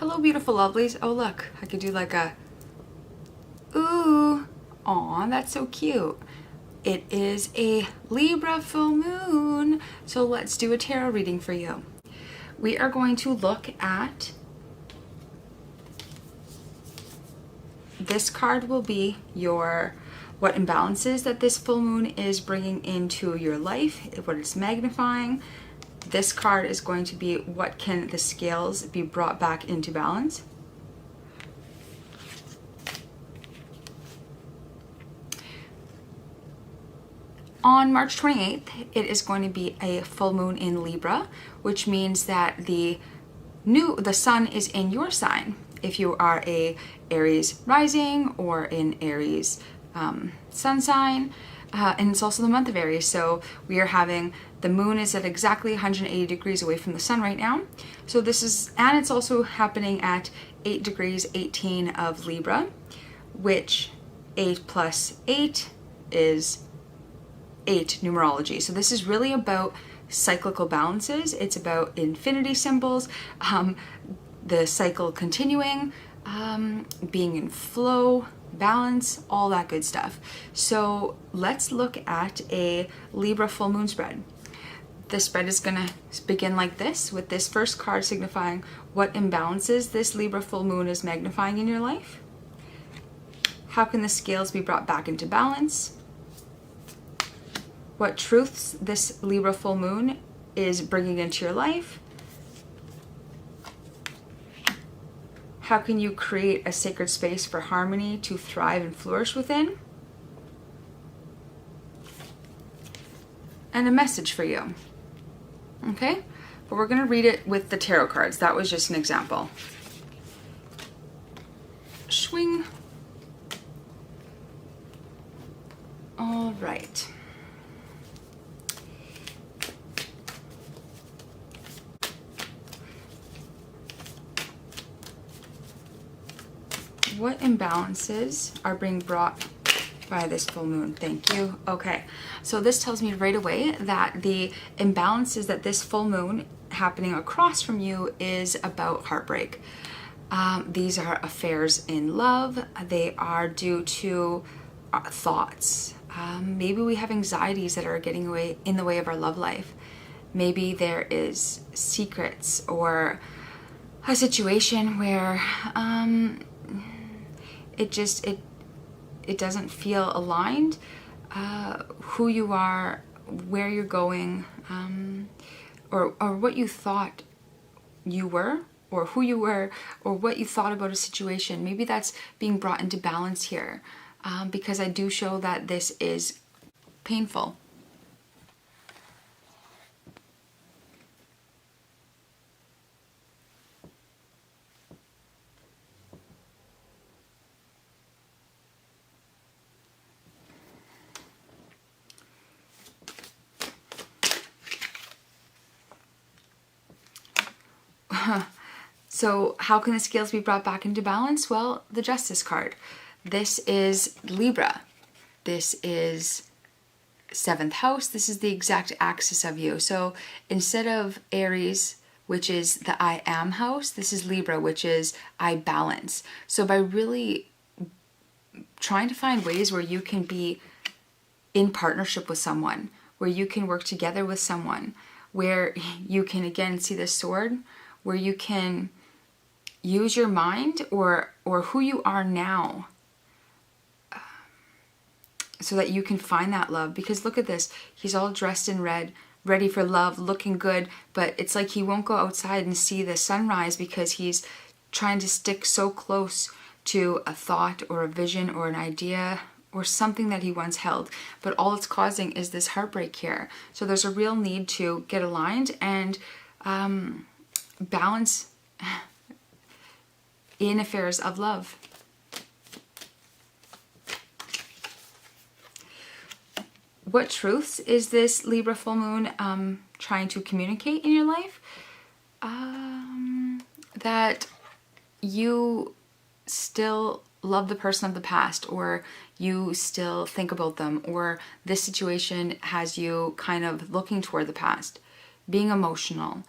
Hello, beautiful lovelies. Oh, look, I could do like a, ooh, aw, that's so cute. It is a Libra full moon, so let's do a tarot reading for you. We are going to look at, this card will be your, what imbalances that this full moon is bringing into your life, what it's magnifying. This card is going to be what can the scales be brought back into balance. On March 28th, it is going to be a full moon in Libra, which means that the sun is in your sign. If you are a Aries rising or an Aries sun sign, and it's also the month of Aries, so we are having, the moon is at exactly 180 degrees away from the sun right now. So this is, and it's also happening at 8 degrees 18 of Libra, which 8 plus 8 is 8 numerology. So this is really about cyclical balances. It's about infinity symbols, the cycle continuing, being in flow, balance, all that good stuff. So let's look at a Libra full moon spread. The spread is going to begin like this, with this first card signifying what imbalances this Libra full moon is magnifying in your life. How can the scales be brought back into balance? What truths this Libra full moon is bringing into your life. How can you create a sacred space for harmony to thrive and flourish within? And a message for you. Okay? But we're going to read it with the tarot cards. That was just an example. Swing. All right. What imbalances are being brought by this full moon? Thank you. Okay, so this tells me right away that the imbalances that this full moon happening across from you is about heartbreak. These are affairs in love. They are due to thoughts. Maybe we have anxieties that are getting in the way of our love life. Maybe there is secrets or a situation where it doesn't feel aligned, who you are, where you're going, or what you thought you were, or who you were, or what you thought about a situation. Maybe that's being brought into balance here, because I do show that this is painful. So how can the scales be brought back into balance? Well, the Justice card. This is Libra. This is 7th house. This is the exact axis of you. So instead of Aries, which is the I am house, this is Libra, which is I balance. So by really trying to find ways where you can be in partnership with someone, where you can work together with someone, where you can again see the sword, where you can use your mind or who you are now, so that you can find that love. Because look at this, he's all dressed in red, ready for love, looking good, but it's like he won't go outside and see the sunrise because he's trying to stick so close to a thought or a vision or an idea or something that he once held. But all it's causing is this heartbreak here. So there's a real need to get aligned and balance in affairs of love. What truths is this Libra full moon trying to communicate in your life? That you still love the person of the past, or you still think about them, or this situation has you kind of looking toward the past, being emotional,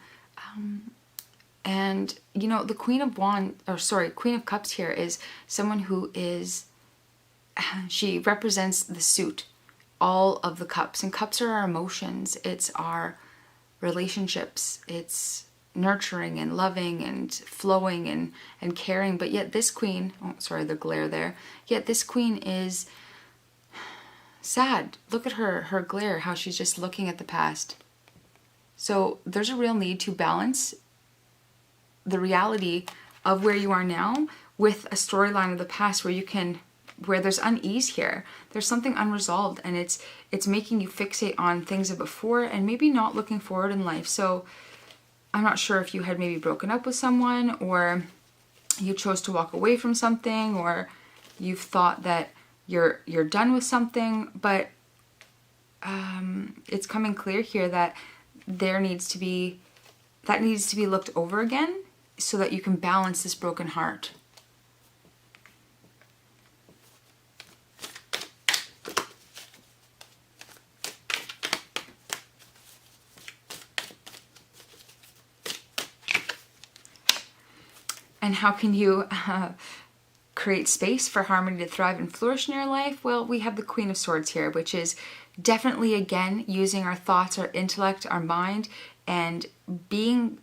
And, you know, the Queen of Cups here is someone who is, she represents the suit, all of the cups. And cups are our emotions. It's our relationships. It's nurturing and loving and flowing and caring. But yet this queen, oh, sorry, the glare there. Yet this queen is sad. Look at her glare, how she's just looking at the past. So there's a real need to balance the reality of where you are now with a storyline of the past where there's unease here. There's something unresolved, and it's making you fixate on things of before and maybe not looking forward in life. So I'm not sure if you had maybe broken up with someone, or you chose to walk away from something, or you've thought that you're done with something, but it's coming clear here that that needs to be looked over again so that you can balance this broken heart. And how can you create space for harmony to thrive and flourish in your life? Well, we have the Queen of Swords here, which is definitely, again, using our thoughts, our intellect, our mind, and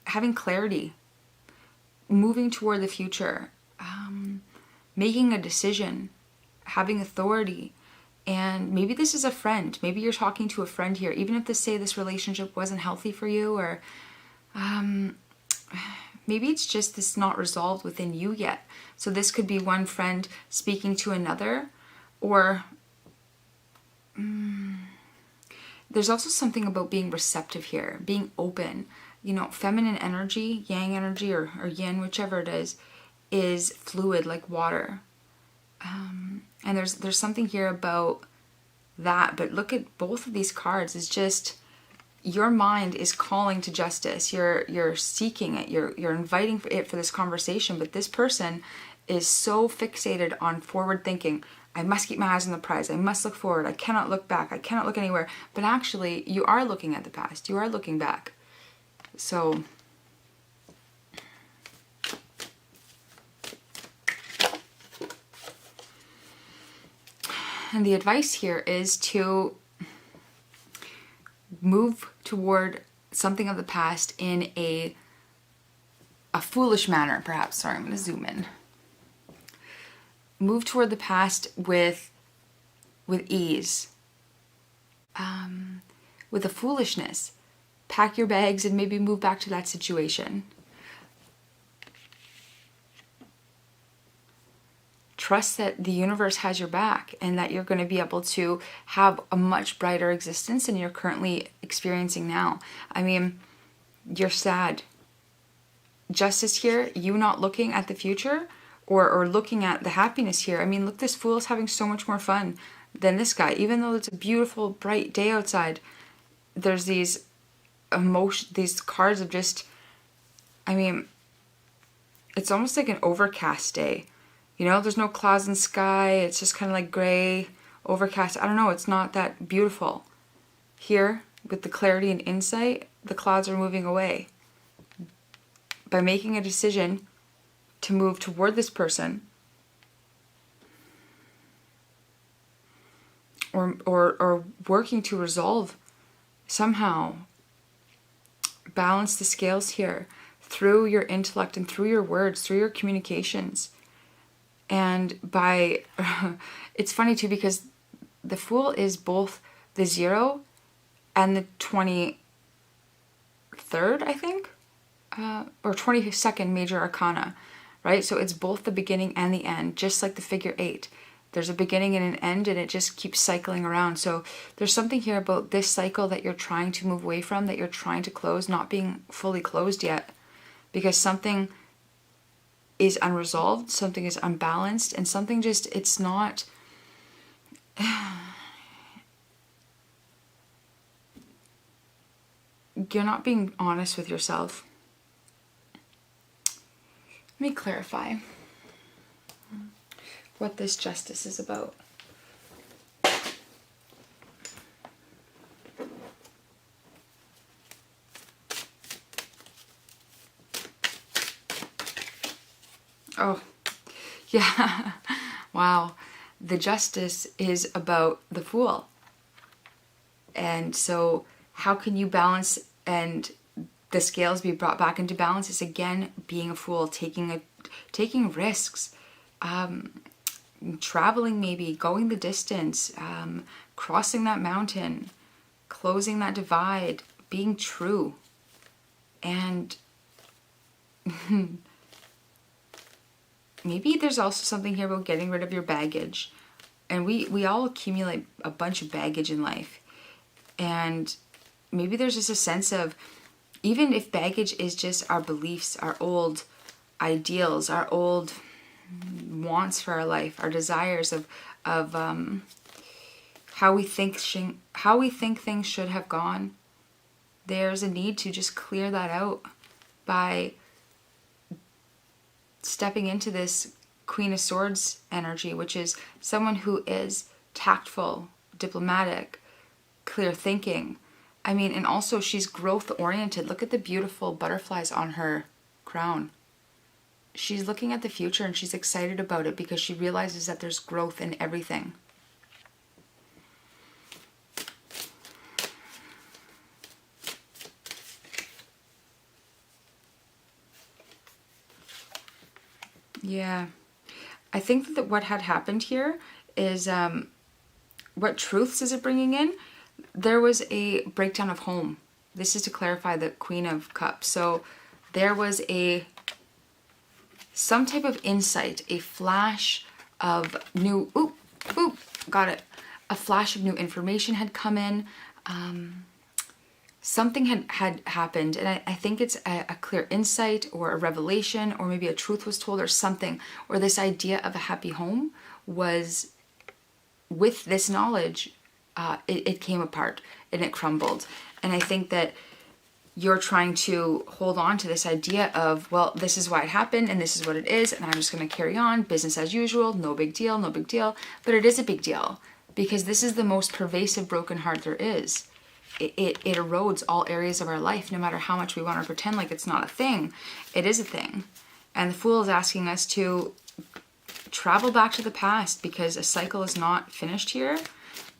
having clarity, moving toward the future, making a decision, having authority. And maybe this is a friend. Maybe you're talking to a friend here, even if this relationship wasn't healthy for you, or maybe it's just this not resolved within you yet. So this could be one friend speaking to another, or there's also something about being receptive here, being open. You know, feminine energy, yang energy, or yin, whichever it is fluid like water. And there's something here about that. But look at both of these cards. It's just, your mind is calling to justice. You're seeking it. You're inviting it for this conversation. But this person is so fixated on forward thinking. I must keep my eyes on the prize. I must look forward. I cannot look back. I cannot look anywhere. But actually, you are looking at the past. You are looking back. So and the advice here is to move toward something of the past in a foolish manner, perhaps. Sorry, I'm going to zoom in. Move toward the past with ease, with a foolishness. Pack your bags and maybe move back to that situation. Trust that the universe has your back and that you're going to be able to have a much brighter existence than you're currently experiencing now. I mean, you're sad. Justice here, you not looking at the future or looking at the happiness here. I mean, look, this fool is having so much more fun than this guy. Even though it's a beautiful, bright day outside, there's these cards of just, I mean, it's almost like an overcast day. You know, there's no clouds in the sky. It's just kind of like gray, overcast. I don't know. It's not that beautiful. Here, with the clarity and insight, the clouds are moving away. By making a decision to move toward this person, or working to resolve, somehow balance the scales here through your intellect and through your words, through your communications. And by, it's funny too, because the Fool is both the 0 and the 23rd, I think, or 22nd major arcana, right? So it's both the beginning and the end, just like the figure 8. There's a beginning and an end, and it just keeps cycling around. So there's something here about this cycle that you're trying to move away from, that you're trying to close, not being fully closed yet, because something is unresolved, something is unbalanced, and something just, it's not, you're not being honest with yourself. Let me clarify what this justice is about. Oh, yeah. Wow. The Justice is about the Fool. And so how can you balance and the scales be brought back into balance? Is again being a fool, taking risks, traveling, maybe going the distance, crossing that mountain, closing that divide, being true. And maybe there's also something here about getting rid of your baggage. And we all accumulate a bunch of baggage in life. And maybe there's just a sense of, even if baggage is just our beliefs, our old ideals, our old wants for our life, our desires of how we think things should have gone, there's a need to just clear that out by stepping into this Queen of Swords energy, which is someone who is tactful, diplomatic, clear thinking. I mean, and also she's growth oriented. Look at the beautiful butterflies on her crown. She's looking at the future and she's excited about it because she realizes that there's growth in everything. Yeah. I think that what had happened here is, what truths is it bringing in? There was a breakdown of home. This is to clarify the Queen of Cups. So there was some type of insight, a flash of new, got it. A flash of new information had come in. Something had happened, and I think it's a clear insight or a revelation, or maybe a truth was told or something, or this idea of a happy home was, with this knowledge, it came apart and it crumbled. And I think that you're trying to hold on to this idea of, well, this is why it happened and this is what it is, and I'm just going to carry on, business as usual, no big deal, no big deal. But it is a big deal, because this is the most pervasive broken heart there is. It erodes all areas of our life, no matter how much we want to pretend like it's not a thing. It is a thing. And the Fool is asking us to travel back to the past, because a cycle is not finished here.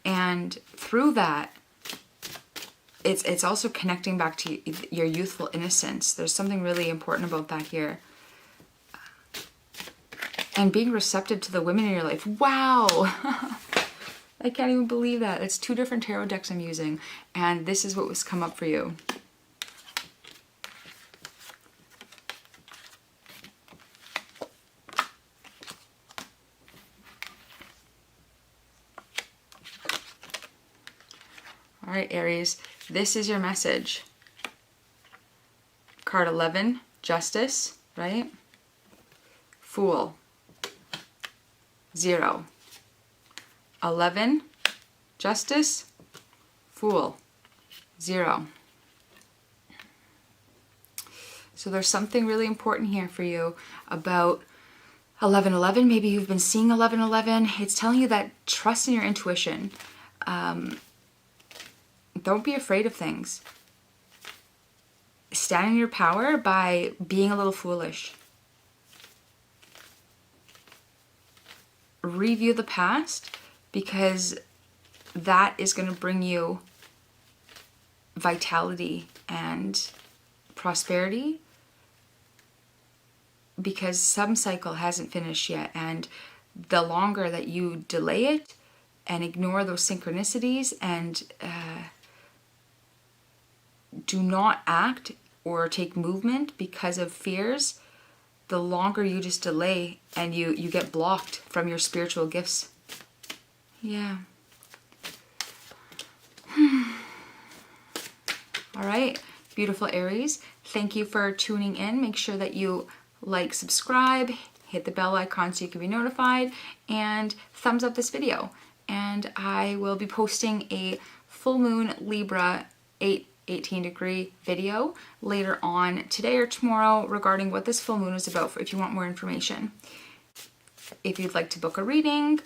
And through that, it's also connecting back to your youthful innocence. There's something really important about that here. And being receptive to the women in your life. Wow! I can't even believe that. It's 2 different tarot decks I'm using, and this is what was come up for you. All right, Aries, this is your message. Card 11, Justice, right? Fool. 0. 11, Justice, Fool, 0. So there's something really important here for you about 1111. Maybe you've been seeing 1111. It's telling you that trust in your intuition. Don't be afraid of things. Stand in your power by being a little foolish. Review the past, because that is going to bring you vitality and prosperity, because some cycle hasn't finished yet, and the longer that you delay it and ignore those synchronicities and do not act or take movement because of fears, the longer you just delay and you get blocked from your spiritual gifts. Yeah. All right, beautiful Aries. Thank you for tuning in. Make sure that you like, subscribe, hit the bell icon so you can be notified, and thumbs up this video. And I will be posting a full moon Libra 18 degree video later on today or tomorrow regarding what this full moon is about, if you want more information. If you'd like to book a reading,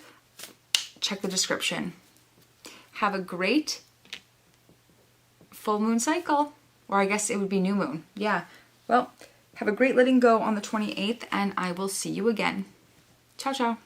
check the description. Have a great full moon cycle, or I guess it would be new moon. Yeah, well, Have a great letting go on the 28th, and I will see you again. Ciao, ciao.